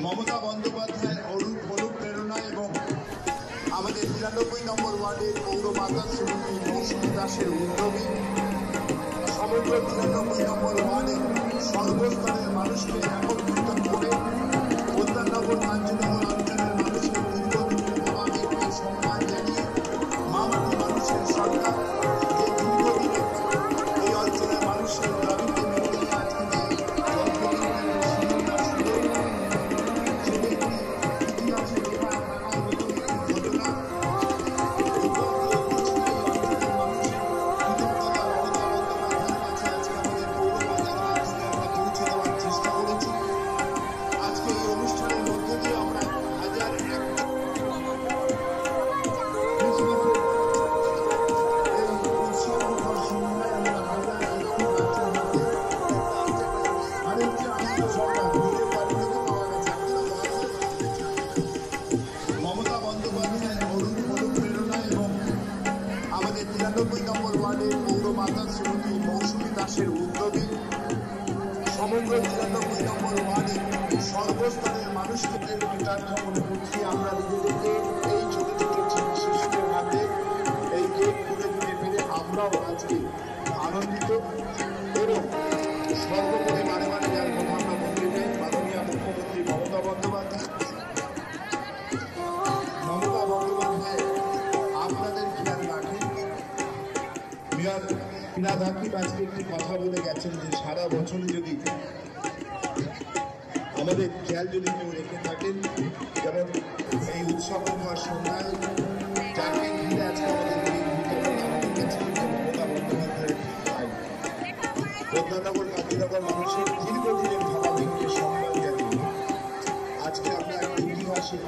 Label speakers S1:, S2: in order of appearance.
S1: মমতা বন্দ্যোপাধ্যায় অনুপ্রেরণা এবং আমাদের ৯৩ নম্বর ওয়ার্ডের পৌরমাতা শ্রীমতী মৌসুমী দাসের উদ্যোগে সমগ্র ৯৩ নম্বর ওয়ার্ডের সর্বস্তরের মানুষকে একত্রিত করে কল্যাণনগর কাঞ্চননগর অঞ্চলের মানুষকে দীর্ঘদিনের ভাবাবেগকে সম্মান জানিয়ে মামাটি মানুষের সরকার যে দীর্ঘদিনে এই অঞ্চলের মানুষের দাবিকে মেনে নিয়ে আজকে মমতা বন্দ্যোপাধ্যায় অনুপ্রেরণা এবং আমাদের ৯৩ নম্বর ওয়ার্ডের পৌরমাতা শ্রীমতী মৌসুমী দাসের উদ্যোগে সমগ্র ৯৩ নম্বর ওয়ার্ডের সর্বস্তরের মানুষকে কৃতার্থ মনে করছি। আমরা নিজেদেরকে এই ছোট ছোট শিশুদের হাতে এই কেক তুলে দিতে পেরে আমরাও আজকে আনন্দিত এবং সর্বোপরি বারে বারে যার কথা আমরা বলতে চাই মাননীয় মুখ্যমন্ত্রী মমতা বন্দ্যোপাধ্যায় আপনাদের খেয়াল রাখেন। মেয়র ফিরাদ হাকিম আজকে একটি কথা বলে গেছেন যে সারা বছরে যদি আমাদের খেয়াল যদি কেউ রেখে থাকেন, যেমন এই উৎসব হওয়ার সন্ধ্যায় যাকে ঘিরে আজকে আমাদের কাছে মমতা বন্দ্যোপাধ্যায়ের কল্যাণনগর কাঞ্চননগর মানুষের দীর্ঘদিনের ভাবাবেগকে সম্মান জানিয়ে আজকে আমরা একটা ইতিহাসে